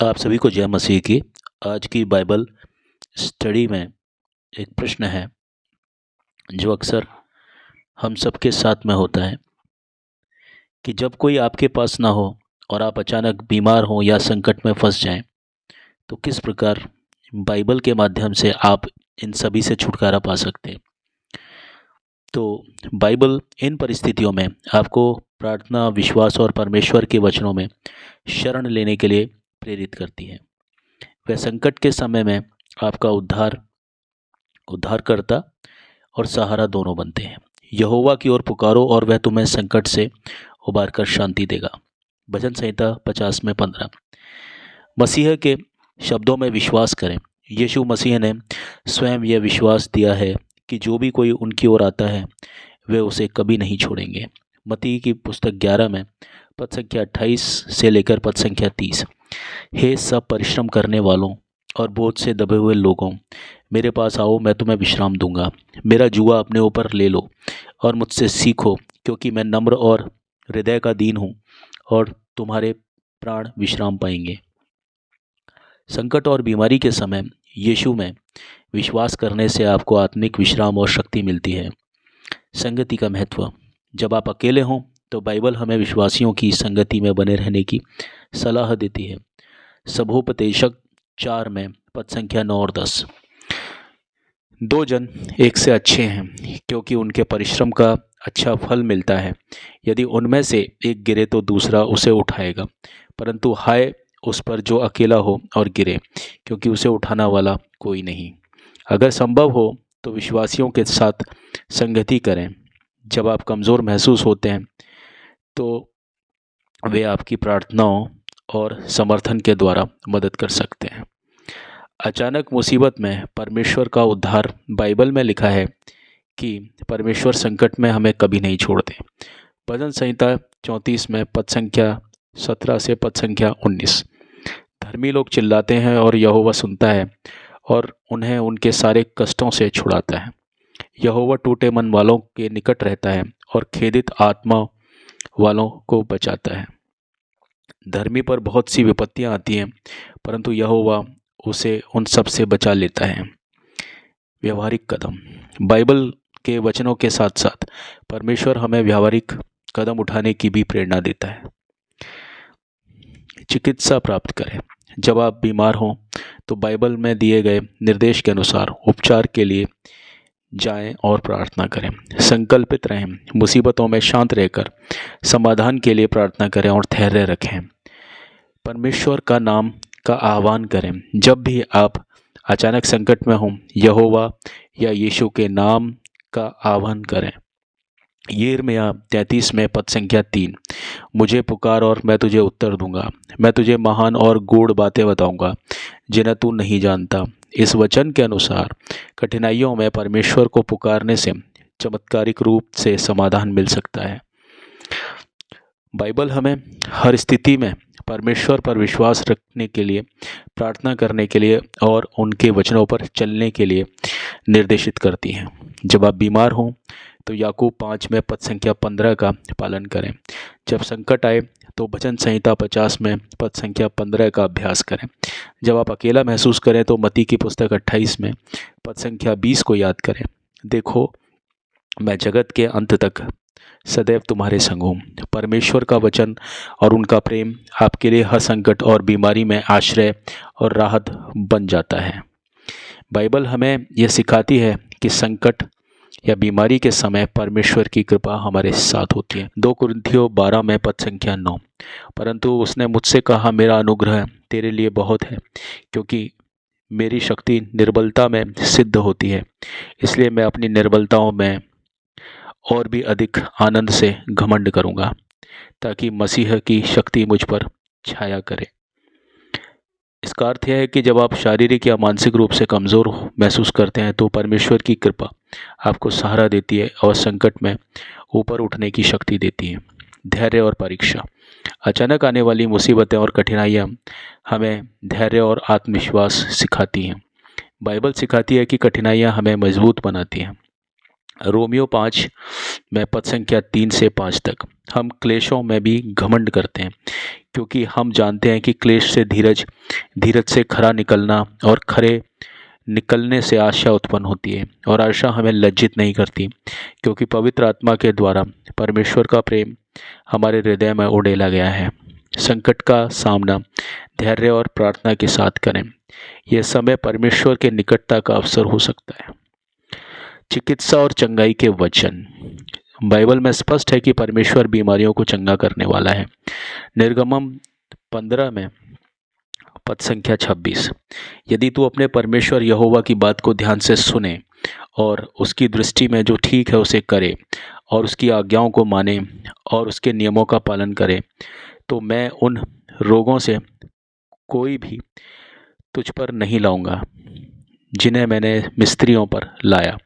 आप सभी को जय मसीह की। आज की बाइबल स्टडी में एक प्रश्न है जो अक्सर हम सबके साथ में होता है कि जब कोई आपके पास ना हो और आप अचानक बीमार हो या संकट में फंस जाएं, तो किस प्रकार बाइबल के माध्यम से आप इन सभी से छुटकारा पा सकते हैं। तो बाइबल इन परिस्थितियों में आपको प्रार्थना, विश्वास और परमेश्वर के वचनों में शरण लेने के लिए प्रेरित करती है। वह संकट के समय में आपका उद्धारकर्ता और सहारा दोनों बनते हैं। यहोवा की ओर पुकारो और वह तुम्हें संकट से उबार कर शांति देगा। भजन संहिता 50 में 15। मसीह के शब्दों में विश्वास करें। यीशु मसीह ने स्वयं यह विश्वास दिया है कि जो भी कोई उनकी ओर आता है वे उसे कभी नहीं छोड़ेंगे। मत्ती की पुस्तक 11 में पद संख्या 28 से लेकर पद संख्या 30। हे सब परिश्रम करने वालों और बोझ से दबे हुए लोगों, मेरे पास आओ, मैं तुम्हें विश्राम दूंगा। मेरा जुआ अपने ऊपर ले लो और मुझसे सीखो, क्योंकि मैं नम्र और हृदय का दीन हूँ, और तुम्हारे प्राण विश्राम पाएंगे। संकट और बीमारी के समय यीशु में विश्वास करने से आपको आत्मिक विश्राम और शक्ति मिलती है। संगति का महत्व। जब आप अकेले हों तो बाइबल हमें विश्वासियों की संगति में बने रहने की सलाह देती है। सभोपदेशक 4 में पद संख्या 9 और 10। 2 जन एक से अच्छे हैं, क्योंकि उनके परिश्रम का अच्छा फल मिलता है। यदि उनमें से एक गिरे तो दूसरा उसे उठाएगा, परंतु हाय उस पर जो अकेला हो और गिरे, क्योंकि उसे उठाना वाला कोई नहीं। अगर संभव हो तो विश्वासियों के साथ संगति करें। जब आप कमज़ोर महसूस होते हैं तो वे आपकी प्रार्थनाओं और समर्थन के द्वारा मदद कर सकते हैं। अचानक मुसीबत में परमेश्वर का उद्धार। बाइबल में लिखा है कि परमेश्वर संकट में हमें कभी नहीं छोड़ते। भजन संहिता 34 में पद संख्या 17 से पद संख्या 19। धर्मी लोग चिल्लाते हैं और यहोवा सुनता है और उन्हें उनके सारे कष्टों से छुड़ाता है। यहोवा टूटे मन वालों के निकट रहता है और खेदित आत्मा वालों को बचाता है। धर्मी पर बहुत सी विपत्तियां आती हैं, परंतु यहोवा उसे उन सब से बचा लेता है। व्यवहारिक कदम। बाइबल के वचनों के साथ साथ परमेश्वर हमें व्यवहारिक कदम उठाने की भी प्रेरणा देता है। चिकित्सा प्राप्त करें। जब आप बीमार हों तो बाइबल में दिए गए निर्देश के अनुसार उपचार के लिए जाएं और प्रार्थना करें। संकल्पित रहें। मुसीबतों में शांत रहकर समाधान के लिए प्रार्थना करें और धैर्य रखें। परमेश्वर का नाम का आह्वान करें। जब भी आप अचानक संकट में हों, यहोवा या यीशु के नाम का आह्वान करें। यिर्मयाह 33 में पद संख्या 3। मुझे पुकार और मैं तुझे उत्तर दूंगा, मैं तुझे महान और गूढ़ बातें बताऊंगा जिन्हें तू नहीं जानता। इस वचन के अनुसार कठिनाइयों में परमेश्वर को पुकारने से चमत्कारिक रूप से समाधान मिल सकता है। बाइबल हमें हर स्थिति में परमेश्वर पर विश्वास रखने के लिए, प्रार्थना करने के लिए और उनके वचनों पर चलने के लिए निर्देशित करती है। जब आप बीमार हों तो याकूब 5 में पद संख्या 15 का पालन करें। जब संकट आए तो भजन संहिता 50 में पद संख्या 15 का अभ्यास करें। जब आप अकेला महसूस करें तो मत्ती की पुस्तक 28 में पद संख्या 20 को याद करें। देखो, मैं जगत के अंत तक सदैव तुम्हारे संग हूँ। परमेश्वर का वचन और उनका प्रेम आपके लिए हर संकट और बीमारी में आश्रय और राहत बन जाता है। बाइबल हमें यह सिखाती है कि संकट या बीमारी के समय परमेश्वर की कृपा हमारे साथ होती है। 2 कुरिन्थियों 12 में पद संख्या 9। परंतु उसने मुझसे कहा, मेरा अनुग्रह तेरे लिए बहुत है, क्योंकि मेरी शक्ति निर्बलता में सिद्ध होती है। इसलिए मैं अपनी निर्बलताओं में और भी अधिक आनंद से घमंड करूँगा, ताकि मसीह की शक्ति मुझ पर छाया करे। इसका अर्थ यह है कि जब आप शारीरिक या मानसिक रूप से कमज़ोर महसूस करते हैं तो परमेश्वर की कृपा आपको सहारा देती है और संकट में ऊपर उठने की शक्ति देती है। धैर्य और परीक्षा। अचानक आने वाली मुसीबतें और कठिनाइयाँ हमें धैर्य और आत्मविश्वास सिखाती हैं। बाइबल सिखाती है कि कठिनाइयाँ हमें मजबूत बनाती हैं। रोमियो 5 में पद संख्या 3 से 5 तक। हम क्लेशों में भी घमंड करते हैं, क्योंकि हम जानते हैं कि क्लेश से धीरज, धीरज से खरा निकलना, और खरे निकलने से आशा उत्पन्न होती है। और आशा हमें लज्जित नहीं करती, क्योंकि पवित्र आत्मा के द्वारा परमेश्वर का प्रेम हमारे हृदय में उड़ेला गया है। संकट का सामना धैर्य और प्रार्थना के साथ करें। यह समय परमेश्वर के निकटता का अवसर हो सकता है। चिकित्सा और चंगाई के वचन। बाइबल में स्पष्ट है कि परमेश्वर बीमारियों को चंगा करने वाला है। निर्गमम 15 में पद संख्या 26। यदि तू अपने परमेश्वर यहोवा की बात को ध्यान से सुने और उसकी दृष्टि में जो ठीक है उसे करे, और उसकी आज्ञाओं को माने और उसके नियमों का पालन करे, तो मैं उन रोगों से कोई भी तुझ पर नहीं लाऊंगा जिन्हें मैंने मिस्त्रियों पर लाया,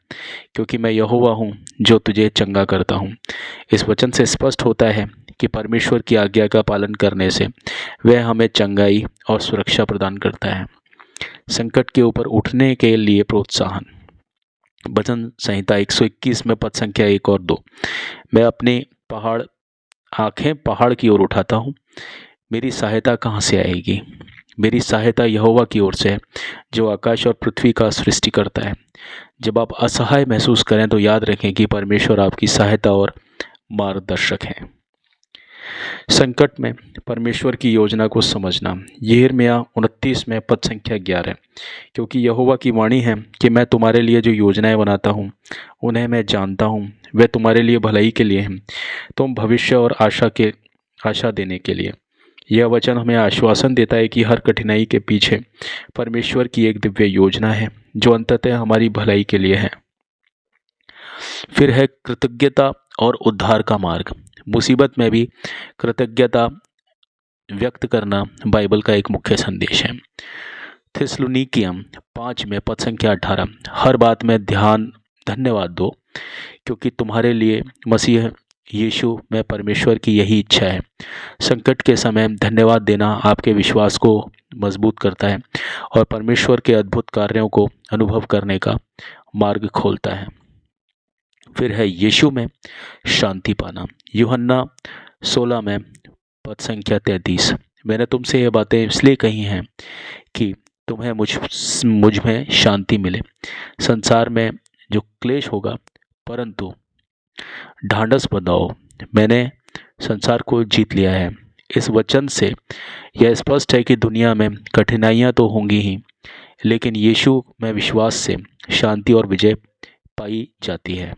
क्योंकि मैं यहोवा हूँ जो तुझे चंगा करता हूँ। इस वचन से स्पष्ट होता है कि परमेश्वर की आज्ञा का पालन करने से वह हमें चंगाई और सुरक्षा प्रदान करता है। संकट के ऊपर उठने के लिए प्रोत्साहन। भजन संहिता 121 में पद संख्या 1 और 2। मैं अपनी आंखें पहाड़ की ओर उठाता हूँ, मेरी सहायता कहाँ से आएगी? मेरी सहायता यहोवा की ओर से है, जो आकाश और पृथ्वी का सृष्टि करता है। जब आप असहाय महसूस करें तो याद रखें कि परमेश्वर आपकी सहायता और मार्गदर्शक है। संकट में परमेश्वर की योजना को समझना। यिर्मयाह 29 में पद संख्या 11। क्योंकि यहोवा की वाणी है कि मैं तुम्हारे लिए जो योजनाएं बनाता हूँ उन्हें मैं जानता हूँ, वे तुम्हारे लिए भलाई के लिए हैं, तुम भविष्य और आशा देने के लिए। यह वचन हमें आश्वासन देता है कि हर कठिनाई के पीछे परमेश्वर की एक दिव्य योजना है जो अंततः हमारी भलाई के लिए है। फिर है कृतज्ञता और उद्धार का मार्ग। मुसीबत में भी कृतज्ञता व्यक्त करना बाइबल का एक मुख्य संदेश है। थिस्सलुनीकियों 5 में पद संख्या 18। हर बात में धन्यवाद दो, क्योंकि तुम्हारे लिए मसीह यीशु में परमेश्वर की यही इच्छा है। संकट के समय धन्यवाद देना आपके विश्वास को मजबूत करता है और परमेश्वर के अद्भुत कार्यों को अनुभव करने का मार्ग खोलता है। फिर है यीशु में शांति पाना। यूहन्ना 16 में पद संख्या 33। मैंने तुमसे ये बातें इसलिए कही हैं कि तुम्हें मुझ में शांति मिले। संसार में जो क्लेश होगा, परंतु ढांढस बंधाओ, मैंने संसार को जीत लिया है। इस वचन से यह स्पष्ट है कि दुनिया में कठिनाइयाँ तो होंगी ही, लेकिन यीशु में विश्वास से शांति और विजय पाई जाती है।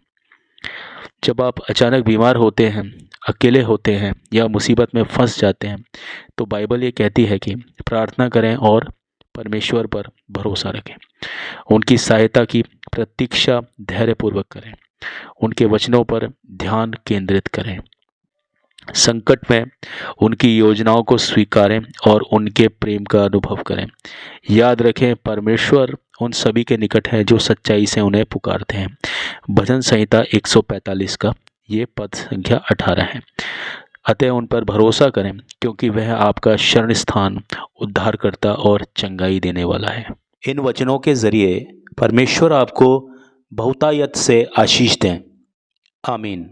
जब आप अचानक बीमार होते हैं, अकेले होते हैं या मुसीबत में फंस जाते हैं, तो बाइबल ये कहती है कि प्रार्थना करें और परमेश्वर पर भरोसा रखें। उनकी सहायता की प्रतीक्षा धैर्यपूर्वक करें, उनके वचनों पर ध्यान केंद्रित करें। संकट में उनकी योजनाओं को स्वीकारें और उनके प्रेम का अनुभव करें। याद रखें, परमेश्वर उन सभी के निकट है जो सच्चाई से उन्हें पुकारते हैं। भजन संहिता 145 का ये पद संख्या 18 है। अतः उन पर भरोसा करें, क्योंकि वह आपका शरण स्थान, उद्धारकर्ता और चंगाई देने वाला है। इन वचनों के जरिए परमेश्वर आपको बहुतायत से आशीष दें। आमीन।